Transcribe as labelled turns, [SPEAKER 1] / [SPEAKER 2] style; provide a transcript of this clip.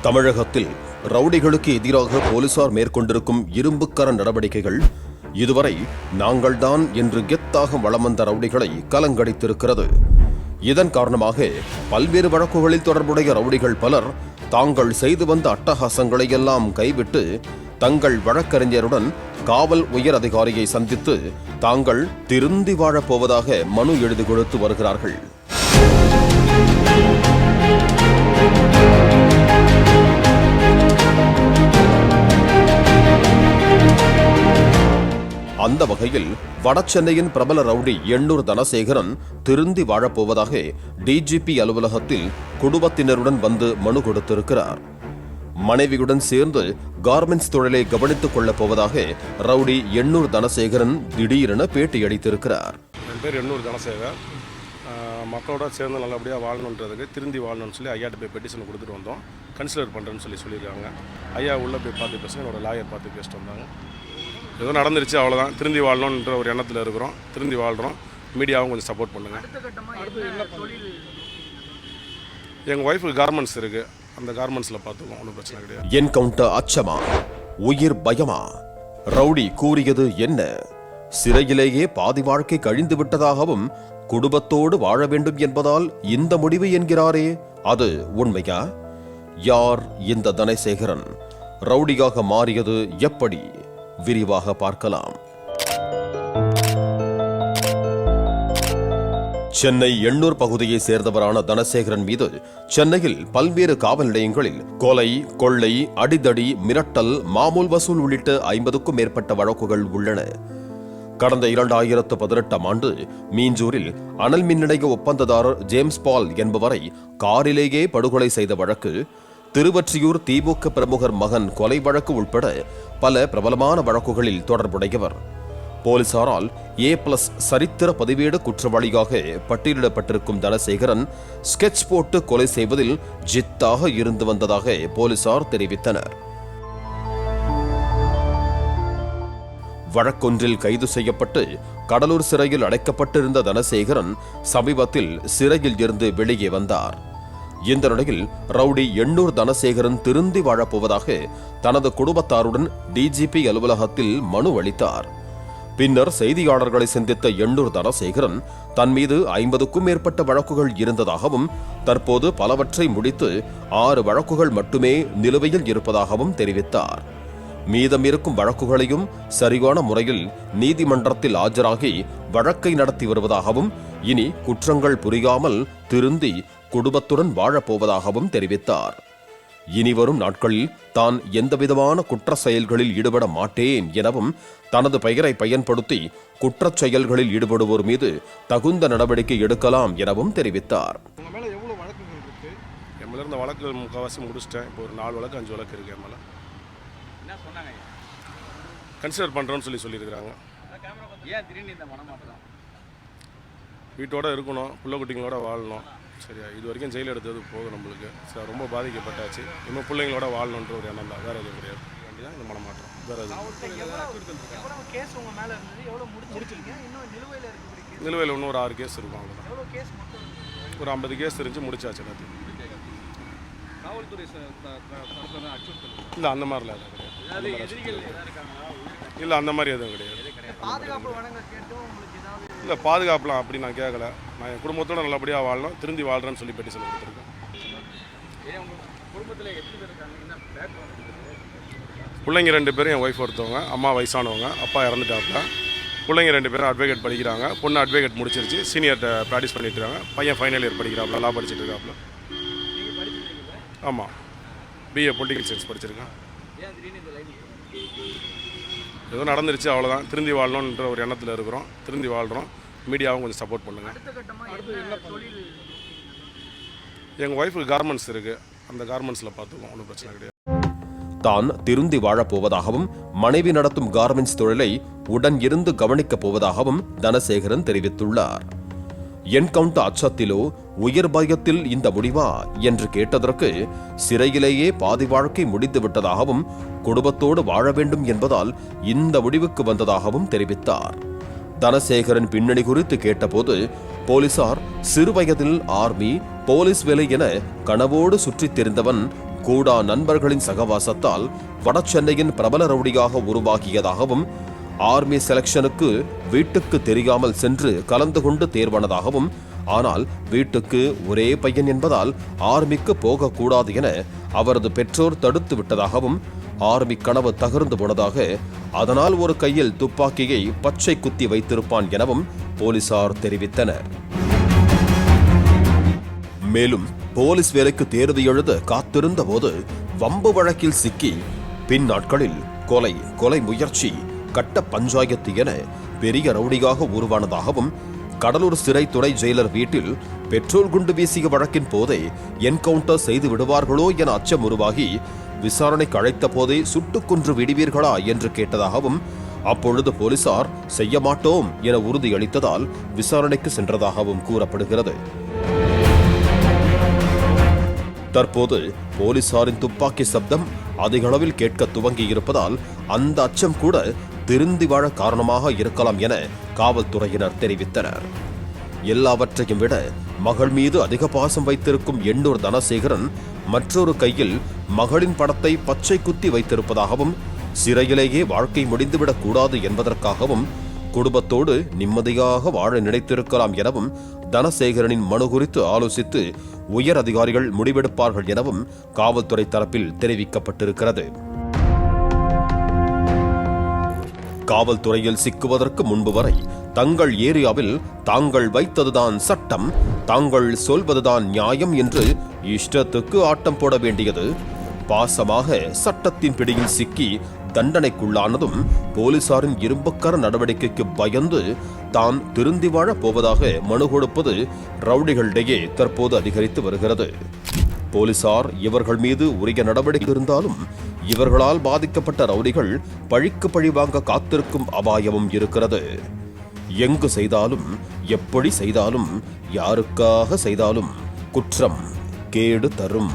[SPEAKER 1] தமிழகத்தில் ரவுடிகளுக்கு எதிராக போலீசார் மேற்கொண்டிருக்கும் இரும்புக்கர நடவடிக்கைகள் இதுவரை நாங்கள்தான் என்று கெத்தாக வலம் வந்த ரவுடிகளை கலங்கடித்திருக்கிறது. இதன் காரணமாக பல்வேறு வழக்குகளில் தொடர்புடைய ரவுடிகள் பலர் தாங்கள் செய்து வந்த அட்டகாசங்களை எல்லாம் கைவிட்டு தங்கள் வழக்கறிஞருடன் காவல் உயர் அதிகாரியை சந்தித்து தாங்கள் திருந்தி வாழப்போவதாக மனு எழுதி கொடுத்து வருகிறார்கள். அந்த வகையில் வடசென்னையின் பிரபல ரவுடி எண்ணூர் தனசேகரன் திருந்தி வாழப்போவதாக டிஜிபி அலுவலகத்தில் குடும்பத்தினருடன் வந்து மனு கொடுத்திருக்கிறார். மனைவியுடன் சேர்ந்து கார்மெண்ட்ஸ் தொழிலை கவனித்துக் கொள்ளப் போவதாக ரவுடி எண்ணூர் தனசேகரன் திடீரென பேட்டியளித்திருக்கிறார்.
[SPEAKER 2] என் பேர் எண்ணூர் தனசேகர். மக்களோட சேர்ந்து நல்லபடியாக வாழணுன்றதுக்கு திருந்தி வாழணும்னு சொல்லி ஐயாட்ட போய் பெட்டிஷன் கொடுத்துட்டு வந்தோம். கன்சிடர் பண்ணுறேன்னு சொல்லியிருக்காங்க. ஐயா உள்ளே போய் பார்த்து பேசுங்க, என்னோட லாயர் பார்த்து பேசிட்டு வந்தாங்க. ஏதோ நடந்துருச்சு, அவ்வளோதான். திருந்தி வாழணுன்ற ஒரு எண்ணத்தில் இருக்கிறோம். திருந்தி வாழ்கிறோம். மீடியாவும் கொஞ்சம் சப்போர்ட் பண்ணுங்கள். எங்கள் ஒய்ஃபுக்கு கார்மெண்ட்ஸ் இருக்குது, அந்த கார்மெண்ட்ஸில் பார்த்துக்கோம், ஒன்றும் பிரச்சனை கிடையாது.
[SPEAKER 1] என்கவுண்டர் அச்சமா, உயிர் பயமா? ரவுடி கூறியது என்ன? சிறையிலேயே பாதி வாழ்க்கை கழிந்து விட்டதாகவும் குடும்பத்தோடு வாழ வேண்டும் என்பதால் இந்த முடிவு என்கிறாரே, அது உண்மையா? யார் இந்த தனசேகரன்? ரவுடியாக மாறியது எப்படி? விரிவாக பார்க்கலாம். சென்னை எண்ணூர் பகுதியை சேர்ந்தவரான தனசேகரன் மீது சென்னையில் பல்வேறு காவல் நிலையங்களில் கொலை, கொள்ளை, அடிதடி, மிரட்டல், மாமூல் வசூல் உள்ளிட்ட 50க்கும் மேற்பட்ட வழக்குகள் உள்ளன. கடந்த 2018ஆம் ஆண்டு மீஞ்சூரில் அனல் மின் நிலைய ஒப்பந்ததாரர் ஜேம்ஸ் பால் என்பவரை காரிலேயே படுகொலை செய்த வழக்கு, திருவொற்றியூர் திமுக பிரமுகர் மகன் கொலை வழக்கு உட்பட பல பிரபலமான வழக்குகளில் தொடர்புடையவர். போலீசாரால் A+ சரித்திர பதிவேடு குற்றவாளியாக பட்டியலிடப்பட்டிருக்கும் தனசேகரன் ஸ்கெட்ச் போட்டு கொலை செய்வதில் ஜித்தாக இருந்து வந்ததாக போலீசார் தெரிவித்தனர். வழக்கொன்றில் கைது செய்யப்பட்டு கடலூர் சிறையில் அடைக்கப்பட்டிருந்த தனசேகரன் சமீபத்தில் சிறையில் இருந்து வெளியே வந்தார். இந்த நிலையில் ரவுடி எண்ணூர் தனசேகரன் திருந்தி வாழப்போவதாக தனது குடும்பத்தாருடன் டிஜிபி அலுவலகத்தில் மனு அளித்தார். பின்னர் செய்தியாளர்களை சந்தித்த எண்ணூர் தனசேகரன் தன் மீது 50க்கும் மேற்பட்ட வழக்குகள் இருந்ததாகவும் தற்போது பலவற்றை முடித்து 6 வழக்குகள் மட்டுமே நிலுவையில் இருப்பதாகவும் தெரிவித்தார். மீதம் இருக்கும் வழக்குகளையும் சரியான முறையில் நீதிமன்றத்தில் ஆஜராகி வழக்கை நடத்தி வருவதாகவும் இனி குற்றங்கள் புரியாமல் திருந்தி குடும்பத்துடன் வாழப்போவதாகவும் தெரிவித்தார். இனிவரும் நாட்களில் தான் எந்தவிதமான குற்ற செயல்களில் ஈடுபட மாட்டேன் எனவும் தனது பெயரை பயன்படுத்தி குற்றச் செயல்களில் ஈடுபடுவோர் மீது தகுந்த நடவடிக்கை எடுக்கலாம் எனவும் தெரிவித்தார்.
[SPEAKER 2] என் மேல இருந்த வழக்குகள் முக்கால்வாசி முடிச்சிட்டேன். இப்போ ஒரு 4 வழக்கு 5 வழக்கு இருக்கு. என் மேல கன்சிடர் பண்ணுறோன்னு சொல்லியிருக்கிறாங்க. வீட்டோட இருக்கணும், பிள்ளை குட்டிங்களோட வாழணும். சரியா, இது வரைக்கும் ஜெயில் எடுத்தது போகும் நம்மளுக்கு. சார் ரொம்ப பாதிக்கப்பட்டாச்சு. இன்னும் பிள்ளைங்களோட வாழணுன்ற ஒரு எண்ணம் தான், வேறு எதுவும் கிடையாது. வேண்டிதான் இந்த மனமாற்றம், வேறு எதுவும். நிலுவையில் இன்னும் ஒரு 6 கேஸ் இருக்கும். அவ்வளோதான். ஒரு 50 கேஸ் இருந்துச்சு, முடிச்சாச்சு எல்லாத்தையும். இல்லை அந்த மாதிரிலாம் எதுவும் கிடையாது. இல்லை அந்த மாதிரி எதுவும் கிடையாது. இல்லை பாதுகாப்புலாம் அப்படி நான் கேட்கல. நான் என் குடும்பத்தோட நல்லபடியாக வாழணும், திருந்தி வாழ்கிறேன்னு சொல்லி பெட்டிஷன் கொடுத்துருக்கேன். பிள்ளைங்க 2 பேரும், என் ஒய்ஃப் ஒருத்தவங்க, அம்மா வயசானவங்க, அப்பா இறந்துட்டாப்புல. பிள்ளைங்க 2 பேரும் அட்வொகேட் படிக்கிறாங்க. பொண்ணு அட்வொகேட் முடிச்சிருச்சு, சீனியர்கிட்ட ப்ராக்டிஸ் பண்ணிட்டு இருக்காங்க. பையன் ஃபைனல் இயர் படிக்கிறாப்புல, லா படிச்சுட்டு இருக்காப்புல. ஆமாம், BA பொலிட்டிக்கல் சயின்ஸ் படிச்சிருக்கேன். ஏதோ நடந்துருச்சு, அவ்வளோதான். திருந்தி வாழணுன்ற ஒரு எண்ணத்தில் இருக்கிறோம். திருந்தி வாழ்கிறோம். மீடியாவும் கொஞ்சம் சப்போர்ட் பண்ணுங்கள். எங்கள் ஒய்ஃபுக்கு கார்மெண்ட்ஸ் இருக்குது, அந்த கார்மெண்ட்ஸில் பார்த்துக்கோம், ஒன்றும் பிரச்சனை கிடையாது.
[SPEAKER 1] தான் திருந்தி வாழப்போவதாகவும் மனைவி நடத்தும் கார்மெண்ட்ஸ் தொழிலை உடன் இருந்து கவனிக்கப் போவதாகவும் தனசேகரன் தெரிவித்துள்ளார். என்கவுண்டர் அச்சத்திலோ உயிர் பயத்தில் இந்த முடிவா என்று கேட்டதற்கு சிறையிலேயே பாதி வாழ்க்கை முடித்து விட்டதாகவும் குடும்பத்தோடு வாழ வேண்டும் என்பதால் இந்த முடிவுக்கு வந்ததாகவும் தெரிவித்தார். தனசேகரன் பின்னணி குறித்து கேட்டபோது போலீசார் சிறுவயதில் ஆர்மி, போலீஸ் வேலை என கனவோடு சுற்றித் திரிந்தவன் கூடா நண்பர்களின் சகவாசத்தால் வடசென்னையின் பிரபல ரவுடியாக உருவாகியதாகவும் ஆர்மி செலக்ஷனுக்கு வீட்டுக்கு தெரியாமல் சென்று கலந்து கொண்டு தேர்வானதாகவும், ஆனால் வீட்டுக்கு ஒரே பையன் என்பதால் ஆர்மிக்கு போகக்கூடாது என அவரது பெற்றோர் தடுத்து விட்டதாகவும், ஆர்மி கனவு தகர்ந்து போனதாக, அதனால் ஒரு கையில் துப்பாக்கியை பச்சை குத்தி வைத்திருப்பான் எனவும் போலீசார் தெரிவித்தனர். மேலும் போலீஸ் வேலைக்கு தேர்வு எழுத காத்திருந்த போது வம்பு வழக்கில் சிக்கி பின் நாட்களில் கொலை முயற்சி, கட்ட பஞ்சாயத்து என பெரிய ரவுடியாக உருவானதாகவும், கடலூர் சிறை துணை ஜெயிலர் வீட்டில் பெட்ரோல் குண்டு வீசிய வழக்கின் போதே என்கவுண்டர் செய்து விடுவார்களோ என அச்சம் உருவாகி விசாரணைக்கு அழைத்த போதே சுட்டுக் கொன்று விடுவீர்களா என்று கேட்டதாகவும், அப்பொழுது போலீசார் செய்ய மாட்டோம் என உறுதியளித்ததால் விசாரணைக்கு சென்றதாகவும் கூறப்படுகிறது. தற்போது போலீசாரின் துப்பாக்கி சப்தம் அதிக அளவில் கேட்க துவங்கி இருப்பதால் அந்த அச்சம் கூட திருந்தி வாழ காரணமாக இருக்கலாம் என காவல்துறையினர் தெரிவித்தனர். எல்லாவற்றையும் விட மகள் மீது அதிக பாசம் வைத்திருக்கும் எண்ணூர் தனசேகரன் மற்றொரு கையில் மகளின் படத்தை பச்சை குத்தி வைத்திருப்பதாகவும், சிறையிலேயே வாழ்க்கை முடிந்துவிடக் கூடாது என்பதற்காகவும் குடும்பத்தோடு நிம்மதியாக வாழ நினைத்திருக்கலாம் எனவும், தனசேகரனின் மனு குறித்து ஆலோசித்து உயர் அதிகாரிகள் முடிவெடுப்பார்கள் எனவும் காவல்துறை தரப்பில் தெரிவிக்கப்பட்டிருக்கிறது. காவல்துறையில் சிக்குவதற்கு முன்பு வரை தங்கள் ஏரியாவில் தாங்கள் வைத்ததுதான் சட்டம், தாங்கள் சொல்வதுதான் நியாயம் என்று இஷ்டத்துக்கு ஆட்டம் போட வேண்டியது, பாசமாக சட்டத்தின் பிடியில் சிக்கி தண்டனைக்குள்ளானதும் போலீசாரின் இரும்புக்கர நடவடிக்கைக்கு பயந்து தான் திருந்தி வாழப் போவதாக மனு கொடுப்பது ரவுடிகளிடையே தற்போது அதிகரித்து வருகிறது. போலீசார் இவர்கள் மீது உரிய நடவடிக்கை இருந்தாலும் இவர்களால் பாதிக்கப்பட்ட ரவுடிகள் பழிக்கு பழி வாங்க காத்திருக்கும் அபாயமும் இருக்கிறது. எங்கு செய்தாலும், எப்படி செய்தாலும், யாருக்காக செய்தாலும் குற்றம் கேடு தரும்.